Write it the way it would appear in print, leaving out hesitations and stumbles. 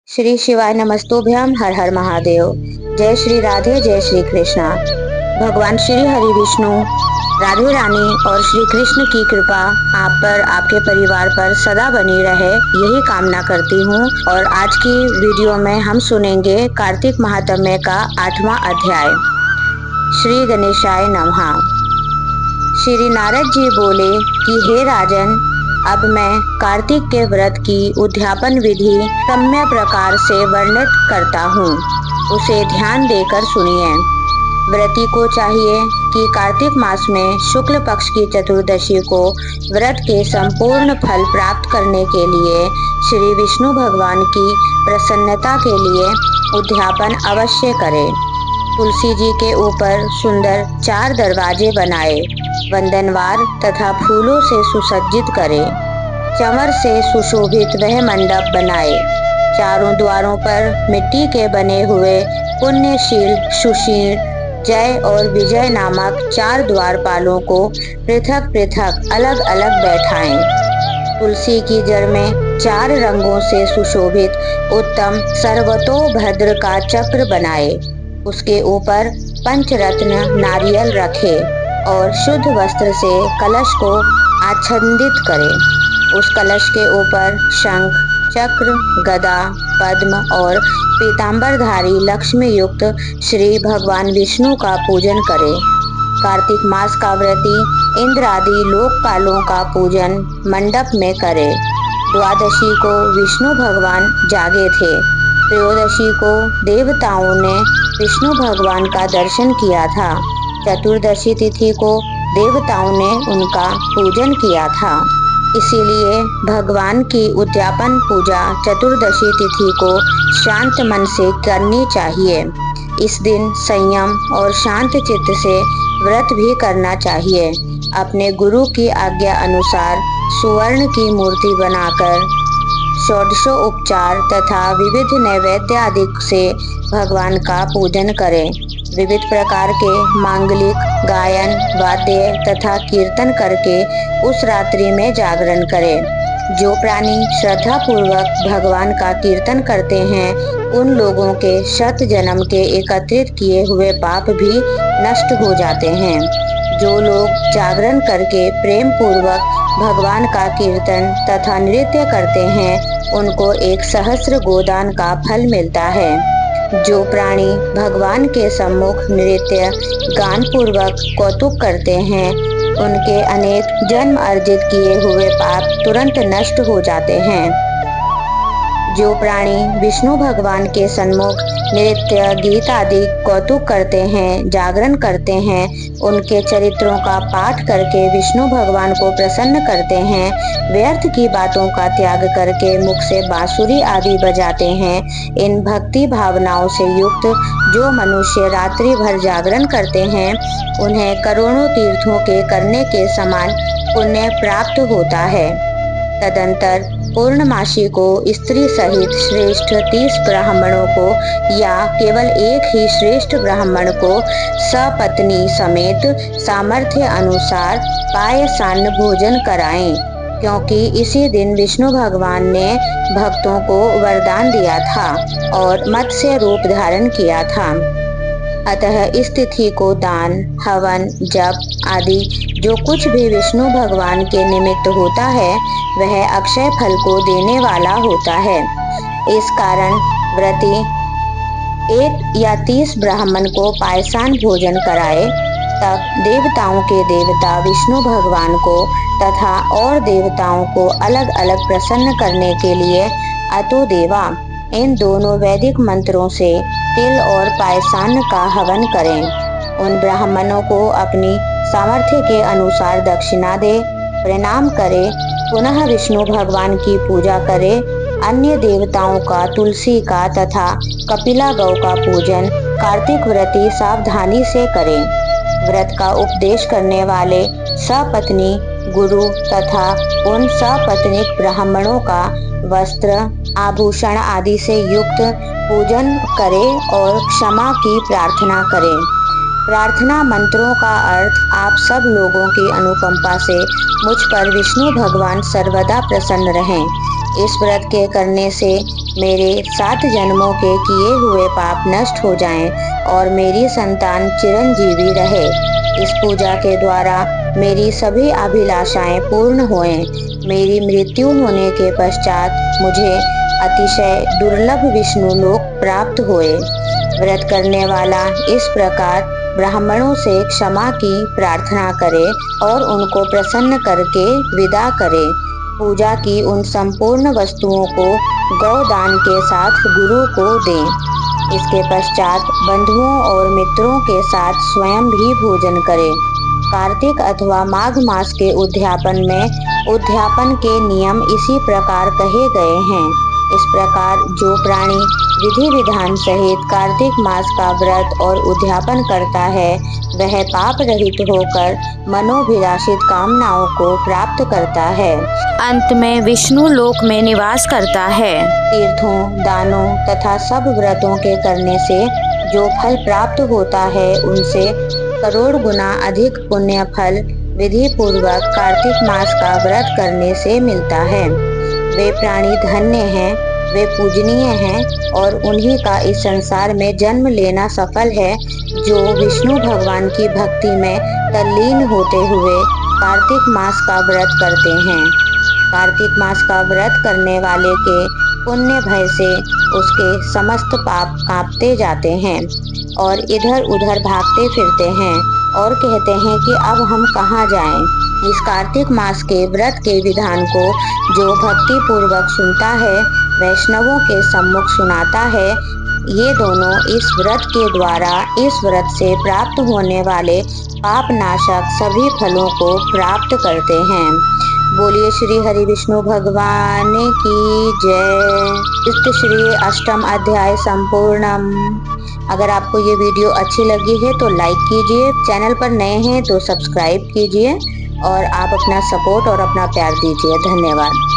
श्री शिवाय नमस्तुभ्यम। हर हर महादेव। जय श्री राधे, जय श्री कृष्णा। भगवान श्री हरि विष्णु, राधे रानी और श्री कृष्ण की कृपा आप पर, आपके परिवार पर सदा बनी रहे, यही कामना करती हूँ। और आज की वीडियो में हम सुनेंगे कार्तिक महात्म्य का 8वां अध्याय। श्री गणेशाय नमः। श्री नारद जी बोले कि हे राजन, अब मैं कार्तिक के व्रत की उद्यापन विधि सम्य प्रकार से वर्णित करता हूँ, उसे ध्यान देकर सुनिए। व्रती को चाहिए कि कार्तिक मास में शुक्ल पक्ष की चतुर्दशी को व्रत के संपूर्ण फल प्राप्त करने के लिए श्री विष्णु भगवान की प्रसन्नता के लिए उद्यापन अवश्य करे। तुलसी जी के ऊपर सुंदर 4 दरवाजे बनाए, वंदनवार तथा फूलों से सुसज्जित करे। चंवर से सुशोभित वह मंडप बनाए। चारों द्वारों पर मिट्टी के बने हुए पुण्यशील, सुशील, जय और विजय नामक 4 द्वारपालों को पृथक पृथक अलग अलग बैठाएं। तुलसी की जड़ में 4 रंगों से सुशोभित उत्तम सर्वतोभद्र का चक्र बनाए। उसके ऊपर पंचरत्न नारियल रखे और शुद्ध वस्त्र से कलश को आच्छादित करे। उस कलश के ऊपर शंख, चक्र, गदा, पद्म और पीतांबरधारी लक्ष्मी युक्त श्री भगवान विष्णु का पूजन करे। कार्तिक मास का व्रती इंद्र आदि लोकपालों का पूजन मंडप में करे। द्वादशी को विष्णु भगवान जागे थे। त्रयोदशी को देवताओं ने विष्णु भगवान का दर्शन किया था। चतुर्दशी तिथि को देवताओं ने उनका पूजन किया था। इसीलिए भगवान की उद्यापन पूजा चतुर्दशी तिथि को शांत मन से करनी चाहिए। इस दिन संयम और शांत चित्त से व्रत भी करना चाहिए। अपने गुरु की आज्ञा अनुसार सुवर्ण की मूर्ति बनाकर षोडशोपचार तथा विविध नैवेद्य आदि से भगवान का पूजन करें। विविध प्रकार के मांगलिक गायन, वाद्य तथा कीर्तन करके उस रात्रि में जागरण करें। जो प्राणी श्रद्धा पूर्वक भगवान का कीर्तन करते हैं, उन लोगों के शत जन्म के एकत्रित किए हुए पाप भी नष्ट हो जाते हैं। जो लोग जागरण करके प्रेम पूर्वक भगवान का कीर्तन तथा नृत्य करते हैं, उनको 1 सहस्र गोदान का फल मिलता है। जो प्राणी भगवान के सम्मुख नृत्य गान पूर्वक कौतुक करते हैं, उनके अनेक जन्म अर्जित किए हुए पाप तुरंत नष्ट हो जाते हैं। जो प्राणी विष्णु भगवान के सन्मुख नृत्य, गीत आदि कौतुक करते हैं, जागरण करते हैं, उनके चरित्रों का पाठ करके विष्णु भगवान को प्रसन्न करते हैं, व्यर्थ की बातों का त्याग करके मुख से बांसुरी आदि बजाते हैं, इन भक्ति भावनाओं से युक्त जो मनुष्य रात्रि भर जागरण करते हैं, उन्हें करोड़ों तीर्थों के करने के समान पुण्य प्राप्त होता है। तदंतर पूर्णमासी को स्त्री सहित श्रेष्ठ 30 ब्राह्मणों को या केवल एक ही श्रेष्ठ ब्राह्मण को सपत्नी समेत सामर्थ्य अनुसार पायसान्न भोजन कराएं, क्योंकि इसी दिन विष्णु भगवान ने भक्तों को वरदान दिया था और मत्स्य रूप धारण किया था। अतः इस तिथि को दान, हवन, जप आदि जो कुछ भी विष्णु भगवान के निमित्त होता है, वह अक्षय फल को देने वाला होता है। इस कारण व्रती 1 या 30 ब्राह्मण को पायसान भोजन कराए, तब देवताओं के देवता विष्णु भगवान को तथा और देवताओं को अलग अलग प्रसन्न करने के लिए अतो देवा, इन दोनों वैदिक मंत्रों से तिल और पायसान का हवन करें। उन ब्राह्मणों को अपनी सामर्थ्य के अनुसार दक्षिणा दे, प्रणाम करे, पुनः विष्णु भगवान की पूजा करे। अन्य देवताओं का, तुलसी का तथा कपिला गौ का पूजन कार्तिक व्रती सावधानी से करें। व्रत का उपदेश करने वाले सपत्नी गुरु तथा उन सपत्नीक ब्राह्मणों का वस्त्र, आभूषण आदि से युक्त पूजन करे और क्षमा की प्रार्थना करे। प्रार्थना मंत्रों का अर्थ आप सब लोगों की अनुकंपा से मुझ पर विष्णु भगवान सर्वदा प्रसन्न रहें। इस व्रत के करने से मेरे 7 जन्मों के किए हुए पाप नष्ट हो जाएं और मेरी संतान चिरंजीवी रहे। इस पूजा के द्वारा मेरी सभी अभिलाषाएं पूर्ण होएं। मेरी मृत्यु होने के पश्चात मुझे अतिशय दुर्लभ विष्णु लोक प्राप्त होए। व्रत करने वाला इस प्रकार ब्राह्मणों से क्षमा की प्रार्थना करे और उनको प्रसन्न करके विदा करे। पूजा की उन संपूर्ण वस्तुओं को गौदान के साथ गुरु को दें। इसके पश्चात बंधुओं और मित्रों के साथ स्वयं भी भोजन करें। कार्तिक अथवा माघ मास के उद्यापन में उद्यापन के नियम इसी प्रकार कहे गए हैं। इस प्रकार जो प्राणी विधि विधान सहित कार्तिक मास का व्रत और उद्यापन करता है वह पाप रहित होकर मनोभिलाषित कामनाओं को प्राप्त करता है। अंत में विष्णु लोक में निवास करता है। तीर्थों, दानों तथा सब व्रतों के करने से जो फल प्राप्त होता है उनसे करोड़ गुना अधिक पुण्य फल विधि पूर्वक कार्तिक मास का व्रत करने से मिलता है। वे प्राणी धन्य हैं, वे पूजनीय हैं और उन्हीं का इस संसार में जन्म लेना सफल है जो विष्णु भगवान की भक्ति में तल्लीन होते हुए कार्तिक मास का व्रत करते हैं। कार्तिक मास का व्रत करने वाले के पुण्य भय से उसके समस्त पाप कांपते जाते हैं और इधर उधर भागते फिरते हैं और कहते हैं कि अब हम कहाँ जाएं। इस कार्तिक मास के व्रत के विधान को जो भक्ति पूर्वक सुनता है वैष्णवों के सम्मुख सुनाता है। ये दोनों इस व्रत के द्वारा इस व्रत से प्राप्त होने वाले पाप नाशक सभी फलों को प्राप्त करते हैं। बोलिए श्री हरि विष्णु भगवान की जय। इष्ट श्री अष्टम अध्याय संपूर्णम। अगर आपको ये वीडियो अच्छी लगी है तो लाइक कीजिए, चैनल पर नए हैं तो सब्सक्राइब कीजिए और आप अपना सपोर्ट और अपना प्यार दीजिए। धन्यवाद।